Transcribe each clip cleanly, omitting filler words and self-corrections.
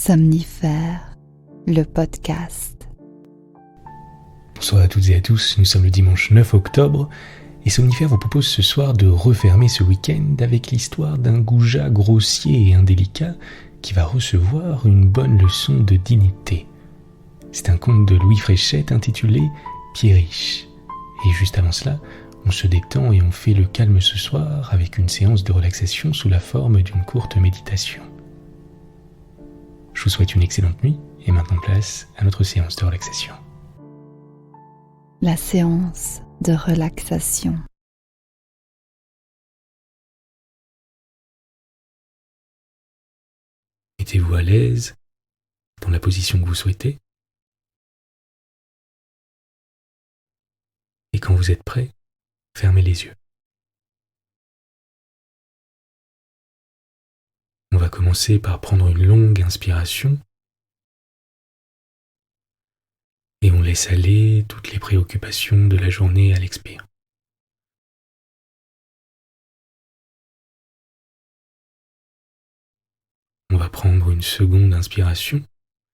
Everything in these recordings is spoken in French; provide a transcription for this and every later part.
Somnifère, le podcast. Bonsoir à toutes et à tous, nous sommes le dimanche 9 octobre et Somnifère vous propose ce soir de refermer ce week-end avec l'histoire d'un goujat grossier et indélicat qui va recevoir une bonne leçon de dignité. C'est un conte de Louis Fréchette intitulé Pierriche. Et juste avant cela, on se détend et on fait le calme ce soir avec une séance de relaxation sous la forme d'une courte méditation. Je vous souhaite une excellente nuit et maintenant place à notre séance de relaxation. La séance de relaxation. Mettez-vous à l'aise dans la position que vous souhaitez. Et quand vous êtes prêt, fermez les yeux. On va commencer par prendre une longue inspiration et on laisse aller toutes les préoccupations de la journée à l'expire. On va prendre une seconde inspiration,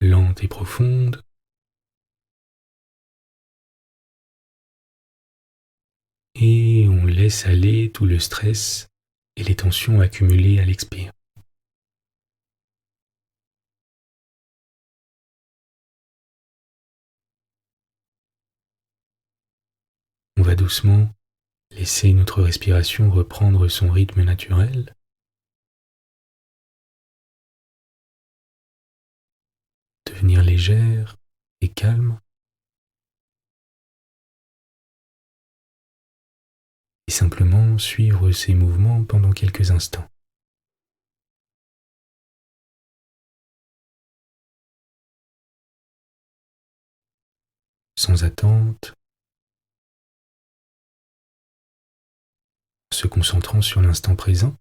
lente et profonde. Et on laisse aller tout le stress et les tensions accumulées à l'expire. On va doucement laisser notre respiration reprendre son rythme naturel. Devenir légère et calme. Et simplement suivre ces mouvements pendant quelques instants. Sans attente, en se concentrant sur l'instant présent.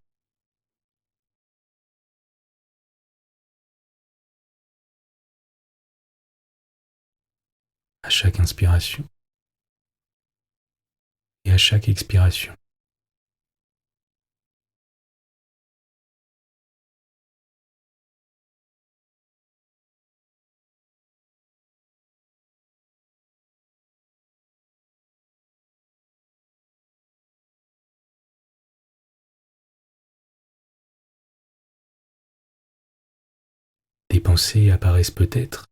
À chaque inspiration et à chaque expiration. Des pensées apparaissent peut-être.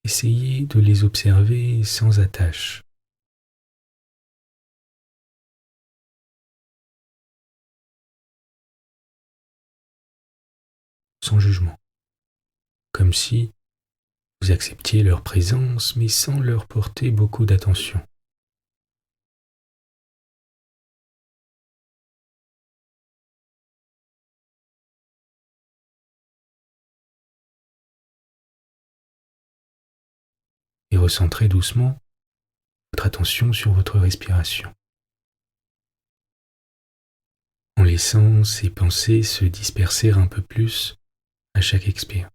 Essayez de les observer sans attache. Sans jugement. Comme si vous acceptiez leur présence mais sans leur porter beaucoup d'attention. Et recentrez doucement votre attention sur votre respiration. En laissant ces pensées se disperser un peu plus à chaque expire.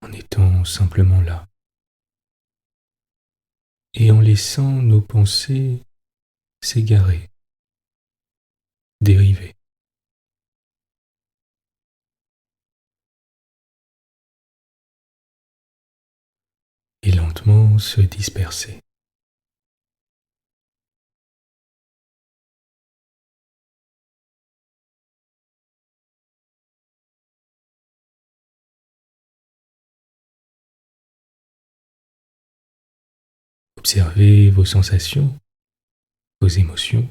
En étant simplement là. Et en laissant nos pensées s'égarer, dériver. Et lentement se disperser. Observez vos sensations, vos émotions,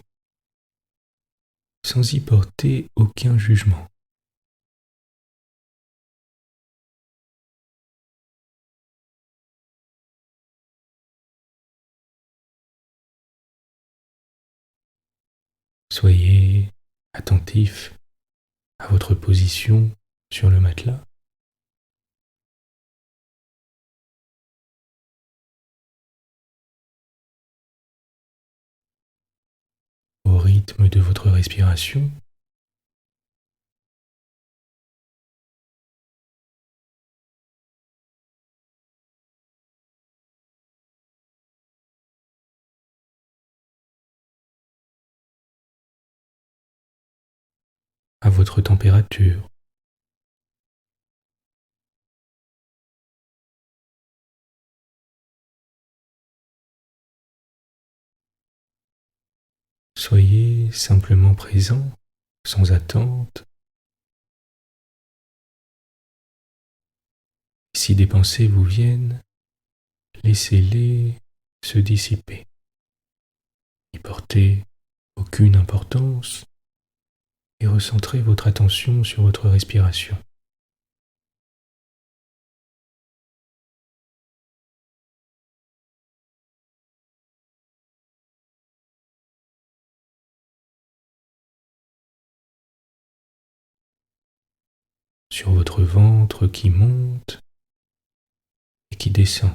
sans y porter aucun jugement. Soyez attentif à votre position sur le matelas. Au rythme de votre respiration. À votre température. Soyez simplement présent, sans attente. Si des pensées vous viennent, laissez-les se dissiper. N'y portez aucune importance et recentrez votre attention sur votre respiration. Sur votre ventre qui monte et qui descend.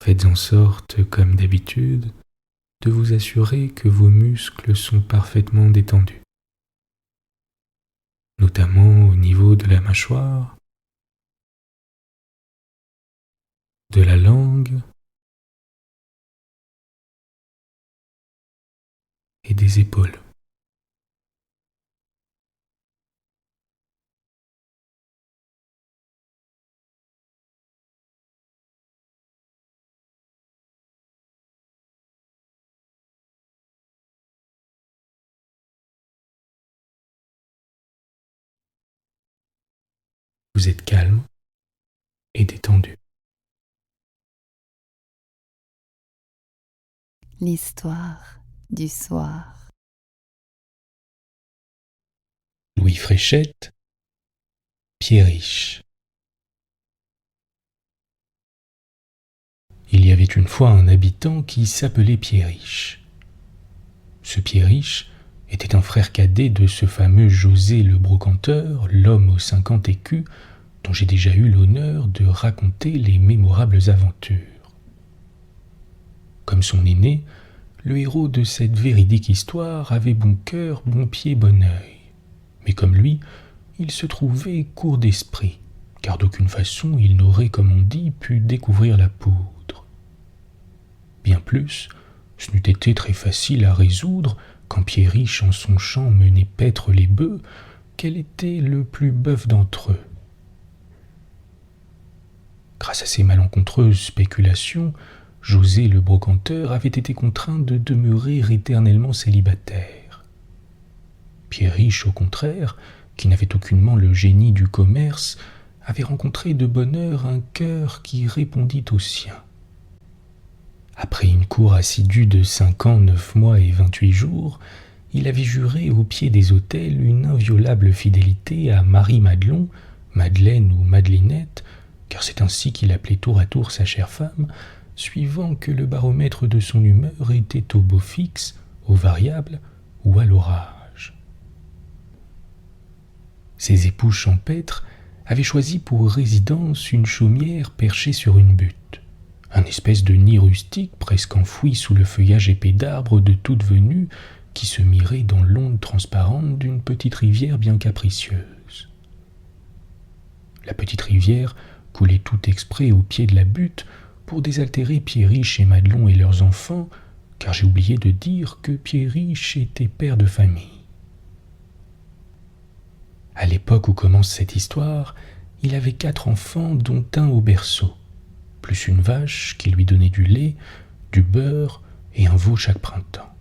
Faites en sorte, comme d'habitude, de vous assurer que vos muscles sont parfaitement détendus, notamment au niveau de la mâchoire, de la langue et des épaules. Vous êtes calme et détendu. L'histoire du soir. Louis Fréchette, Pierriche. Il y avait une fois un habitant qui s'appelait Pierriche. Ce Pierriche était un frère cadet de ce fameux José le brocanteur, l'homme aux 50 écus, dont j'ai déjà eu l'honneur de raconter les mémorables aventures. Comme son aîné, le héros de cette véridique histoire avait bon cœur, bon pied, bon œil. Mais comme lui, il se trouvait court d'esprit, car d'aucune façon il n'aurait, comme on dit, pu découvrir la poudre. Bien plus, ce n'eût été très facile à résoudre, quand Pierriche en son champ menait paître les bœufs, quel était le plus bœuf d'entre eux. Grâce à ces malencontreuses spéculations, José le brocanteur avait été contraint de demeurer éternellement célibataire. Pierriche, au contraire, qui n'avait aucunement le génie du commerce, avait rencontré de bonne heure un cœur qui répondit au sien. Après une cour assidue de 5 ans, 9 mois et 28 jours, il avait juré au pied des autels une inviolable fidélité à Marie Madelon, Madeleine ou Madelinette, car c'est ainsi qu'il appelait tour à tour sa chère femme, suivant que le baromètre de son humeur était au beau fixe, au variable ou à l'orage. Ses époux champêtres avaient choisi pour résidence une chaumière perchée sur une butte, un espèce de nid rustique presque enfoui sous le feuillage épais d'arbres de toute venue qui se mirait dans l'onde transparente d'une petite rivière bien capricieuse. La petite rivière coulait tout exprès au pied de la butte pour désaltérer Pierriche et Madelon et leurs enfants, car j'ai oublié de dire que Pierriche était père de famille. À l'époque où commence cette histoire, il avait 4 enfants, dont un au berceau, plus une vache qui lui donnait du lait, du beurre et un veau chaque printemps,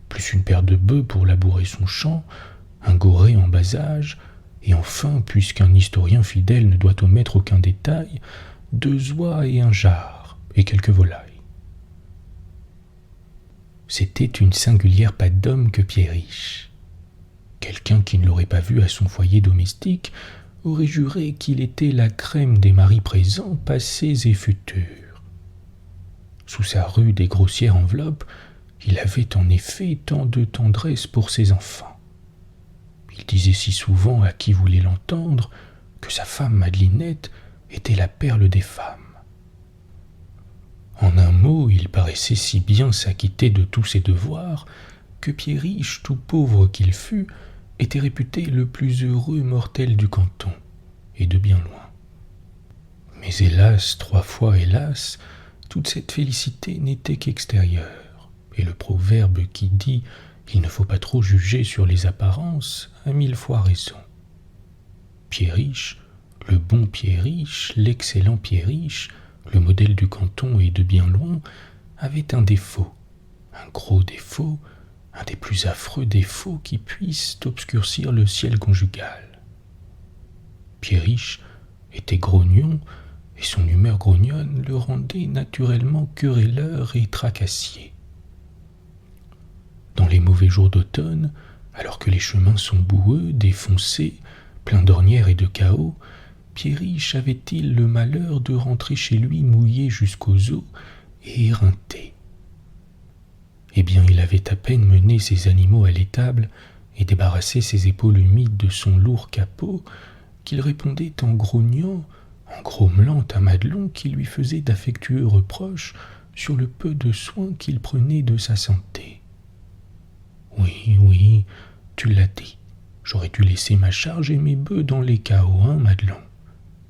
plus une paire de bœufs pour labourer son champ, un goret en bas âge, et enfin, puisqu'un historien fidèle ne doit omettre aucun détail, 2 oies et un jard, et quelques volailles. c'était une singulière patte d'homme que Pierriche. Quelqu'un qui ne l'aurait pas vu à son foyer domestique aurait juré qu'il était la crème des maris présents, passés et futurs. Sous sa rude et grossière enveloppe, il avait en effet tant de tendresse pour ses enfants. Il disait si souvent à qui voulait l'entendre que sa femme Madelinette était la perle des femmes. En un mot, il paraissait si bien s'acquitter de tous ses devoirs que Pierriche, tout pauvre qu'il fût, était réputé le plus heureux mortel du canton, et de bien loin. Mais hélas, 3 fois hélas, toute cette félicité n'était qu'extérieure, et le proverbe qui dit « il ne faut pas trop juger sur les apparences » a 1000 fois raison. Pierriche, le bon Pierriche, l'excellent Pierriche, le modèle du canton et de bien loin, avait un défaut, un gros défaut, un des plus affreux défauts qui puissent obscurcir le ciel conjugal. Pierriche était grognon, et son humeur grognonne le rendait naturellement querelleur et tracassier. Dans les mauvais jours d'automne, alors que les chemins sont boueux, défoncés, pleins d'ornières et de chaos, Pierriche avait-il le malheur de rentrer chez lui mouillé jusqu'aux os et éreinté. Eh bien, il avait à peine mené ses animaux à l'étable et débarrassé ses épaules humides de son lourd capot qu'il répondait en grognant, en grommelant à Madelon qui lui faisait d'affectueux reproches sur le peu de soin qu'il prenait de sa santé. « Oui, tu l'as dit, j'aurais dû laisser ma charge et mes bœufs dans les cahots, hein, Madelon.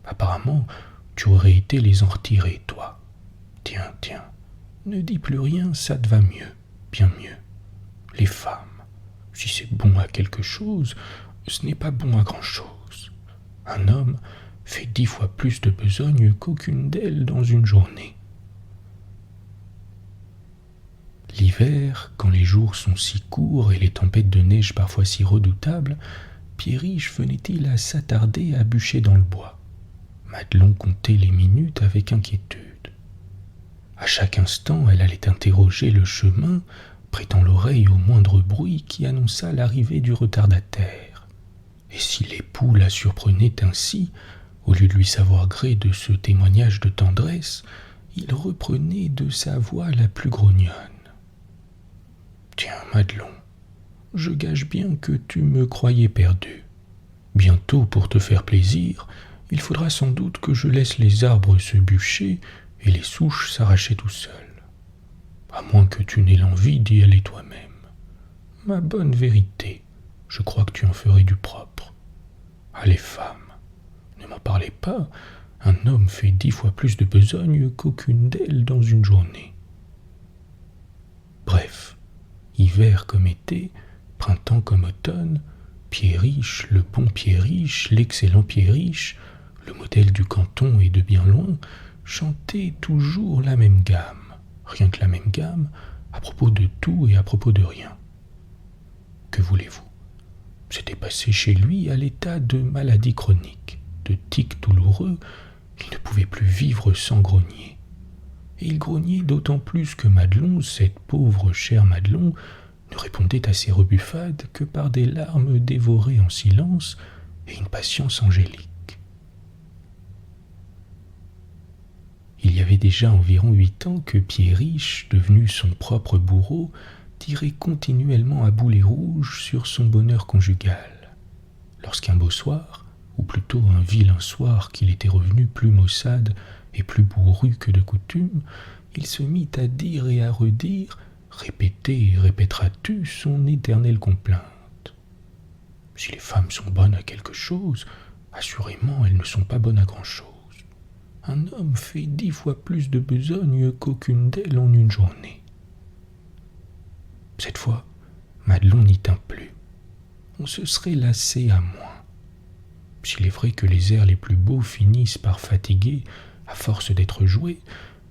Apparemment, tu aurais été les en retirer, toi. Tiens, ne dis plus rien, ça te va mieux, bien mieux. Les femmes, si c'est bon à quelque chose, ce n'est pas bon à grand-chose. Un homme fait 10 fois plus de besogne qu'aucune d'elles dans une journée. » L'hiver, quand les jours sont si courts et les tempêtes de neige parfois si redoutables, Pierriche venait-il à s'attarder à bûcher dans le bois. Madelon comptait les minutes avec inquiétude. À chaque instant, elle allait interroger le chemin, prêtant l'oreille au moindre bruit qui annonça l'arrivée du retardataire. Et si l'époux la surprenait ainsi, au lieu de lui savoir gré de ce témoignage de tendresse, il reprenait de sa voix la plus grognonne. « Tiens, Madelon, je gage bien que tu me croyais perdu. Bientôt, pour te faire plaisir, il faudra sans doute que je laisse les arbres se bûcher et les souches s'arracher tout seuls. À moins que tu n'aies l'envie d'y aller toi-même. Ma bonne vérité, je crois que tu en ferais du propre. Ah, les femmes, ne m'en parlez pas, un homme fait 10 fois plus de besogne qu'aucune d'elles dans une journée. » Bref, hiver comme été, printemps comme automne, Pierriche, le bon Pierriche, l'excellent Pierriche, le modèle du canton et de bien loin, chantait toujours la même gamme, rien que la même gamme, à propos de tout et à propos de rien. Que voulez-vous ? C'était passé chez lui à l'état de maladie chronique, de tic douloureux, il ne pouvait plus vivre sans grogner. Et il grognait d'autant plus que Madelon, cette pauvre chère Madelon, ne répondait à ses rebuffades que par des larmes dévorées en silence et une patience angélique. Il y avait déjà environ 8 ans que Pierriche, devenu son propre bourreau, tirait continuellement à boulet rouge sur son bonheur conjugal. Lorsqu'un beau soir, ou plutôt un vilain soir qu'il était revenu plus maussade et plus bourru que de coutume, il se mit à dire et à redire, répéter et répétera-tu son éternelle complainte. Si les femmes sont bonnes à quelque chose, assurément elles ne sont pas bonnes à grand-chose. Un homme fait 10 fois plus de besogne qu'aucune d'elles en une journée. Cette fois, Madelon n'y tint plus. On se serait lassé à moins. S'il est vrai que les airs les plus beaux finissent par fatiguer à force d'être joués,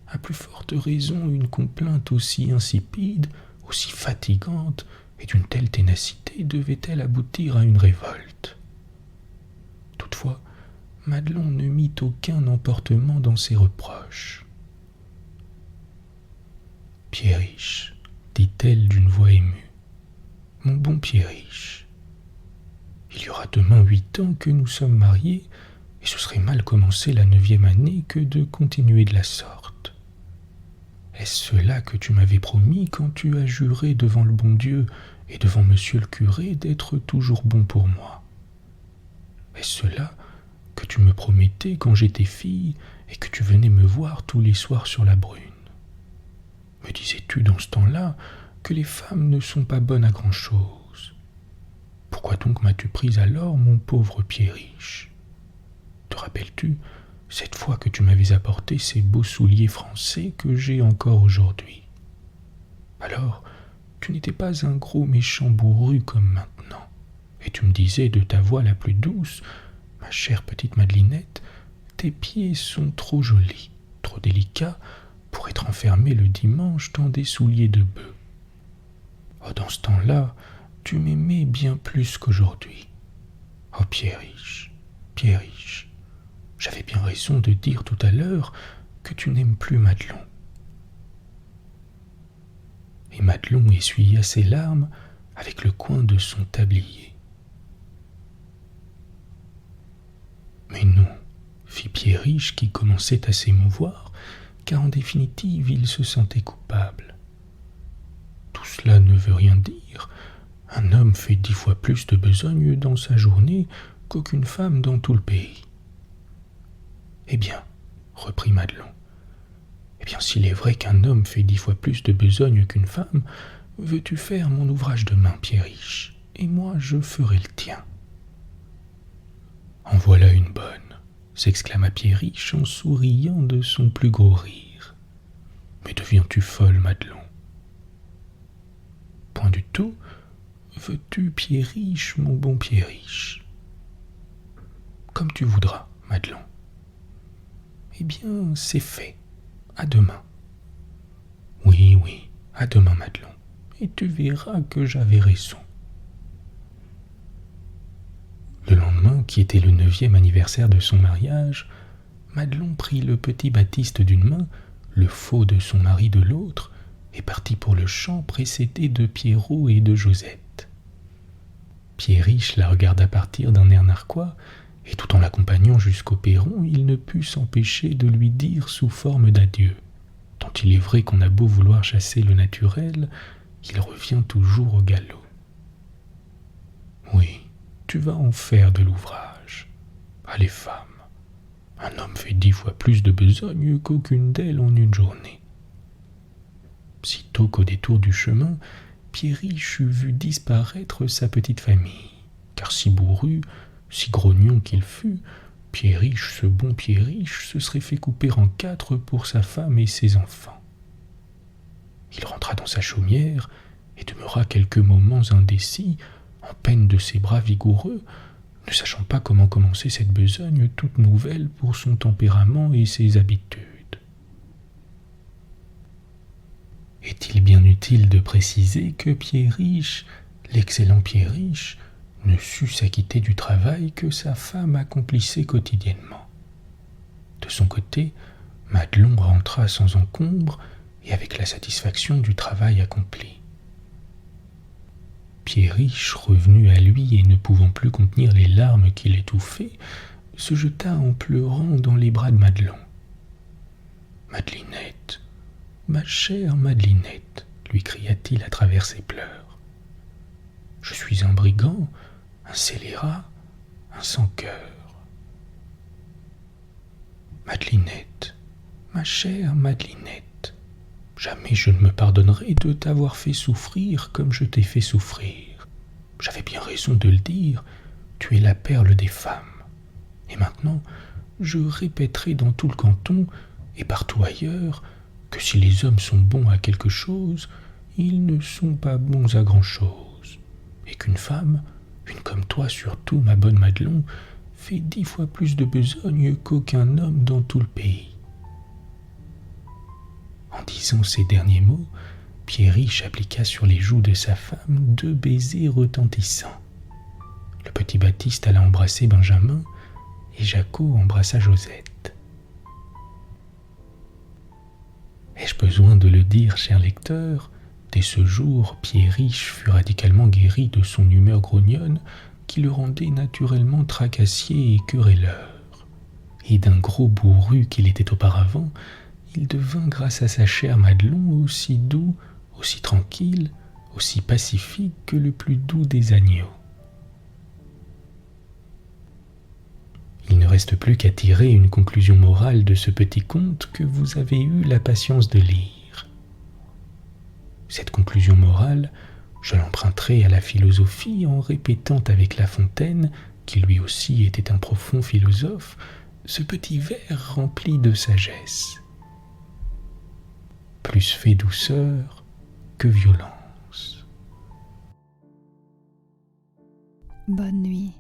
à plus forte raison une complainte aussi insipide, aussi fatigante et d'une telle ténacité devait-elle aboutir à une révolte. Toutefois, Madelon ne mit aucun emportement dans ses reproches. « Pierriche, dit-elle d'une voix émue. Mon bon Pierriche, il y aura demain 8 ans que nous sommes mariés, et ce serait mal commencer la 9e année que de continuer de la sorte. Est-ce cela que tu m'avais promis quand tu as juré devant le bon Dieu et devant monsieur le curé d'être toujours bon pour moi? Est-ce cela que tu me promettais quand j'étais fille et que tu venais me voir tous les soirs sur la brune? Me disais-tu dans ce temps-là que les femmes ne sont pas bonnes à grand-chose? Pourquoi donc m'as-tu pris alors, mon pauvre Pierriche? Te rappelles-tu cette fois que tu m'avais apporté ces beaux souliers français que j'ai encore aujourd'hui? Alors, tu n'étais pas un gros méchant bourru comme maintenant, et tu me disais de ta voix la plus douce: ma chère petite Madelinette, tes pieds sont trop jolis, trop délicats pour être enfermés le dimanche dans des souliers de bœuf. Oh, dans ce temps-là, tu m'aimais bien plus qu'aujourd'hui. Oh, Pierriche, Pierriche, j'avais bien raison de dire tout à l'heure que tu n'aimes plus Madelon. Et Madelon essuya ses larmes avec le coin de son tablier. Mais non, fit Pierriche qui commençait à s'émouvoir, car en définitive il se sentait coupable. Tout cela ne veut rien dire. Un homme fait 10 fois plus de besogne dans sa journée qu'aucune femme dans tout le pays. Eh bien, reprit Madelon, eh bien, s'il est vrai qu'un homme fait 10 fois plus de besogne qu'une femme, veux-tu faire mon ouvrage demain, Pierriche, et moi je ferai le tien. En voilà une bonne, s'exclama Pierriche en souriant de son plus gros rire. Mais deviens-tu folle, Madelon? Point du tout. Veux-tu, Pierriche, mon bon Pierriche? Comme tu voudras, Madelon. Eh bien, c'est fait. À demain. Oui, oui, à demain, Madelon, et tu verras que j'avais raison. Le lendemain, qui était le 9e anniversaire de son mariage, Madelon prit le petit Baptiste d'une main, le faux de son mari de l'autre, et partit pour le champ précédé de Pierrot et de Josette. Pierriche la regarda partir d'un air narquois, et tout en l'accompagnant jusqu'au perron, il ne put s'empêcher de lui dire sous forme d'adieu, tant il est vrai qu'on a beau vouloir chasser le naturel, il revient toujours au galop. Oui, tu vas en faire de l'ouvrage. Ah, les femmes, un homme fait 10 fois plus de besogne qu'aucune d'elles en une journée. Sitôt qu'au détour du chemin, Pierriche eut vu disparaître sa petite famille, car si bourru, si grognon qu'il fût, Pierriche, ce bon Pierriche, se serait fait couper en 4 pour sa femme et ses enfants. Il rentra dans sa chaumière et demeura quelques moments indécis, en peine de ses bras vigoureux, ne sachant pas comment commencer cette besogne toute nouvelle pour son tempérament et ses habitudes. Est-il bien utile de préciser que Pierriche, l'excellent Pierriche, ne sut s'acquitter du travail que sa femme accomplissait quotidiennement. De son côté, Madelon rentra sans encombre et avec la satisfaction du travail accompli. Pierriche, revenu à lui et ne pouvant plus contenir les larmes qui l'étouffaient, se jeta en pleurant dans les bras de Madelon. « Madelinette, ma chère Madelinette, lui cria-t-il à travers ses pleurs. Je suis un brigand, un scélérat, un sans-cœur. Madelinette, ma chère Madelinette, jamais je ne me pardonnerai de t'avoir fait souffrir comme je t'ai fait souffrir. J'avais bien raison de le dire, tu es la perle des femmes. Et maintenant, je répéterai dans tout le canton et partout ailleurs que si les hommes sont bons à quelque chose, ils ne sont pas bons à grand-chose, et qu'une femme, une comme toi surtout, ma bonne Madelon, fait 10 fois plus de besogne qu'aucun homme dans tout le pays. En disant ces derniers mots, Pierriche appliqua sur les joues de sa femme 2 baisers retentissants. Le petit Baptiste alla embrasser Benjamin, et Jacot embrassa Josette. Ai-je besoin de le dire, cher lecteur, Dès ce jour, Pierriche fut radicalement guéri de son humeur grognonne qui le rendait naturellement tracassier et querelleur. Et d'un gros bourru qu'il était auparavant, il devint grâce à sa chère Madelon aussi doux, aussi tranquille, aussi pacifique que le plus doux des agneaux. Il ne reste plus qu'à tirer une conclusion morale de ce petit conte que vous avez eu la patience de lire. Cette conclusion morale, je l'emprunterai à la philosophie en répétant avec La Fontaine, qui lui aussi était un profond philosophe, ce petit vers rempli de sagesse. Plus fait douceur que violence. Bonne nuit.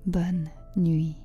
Bonne nuit.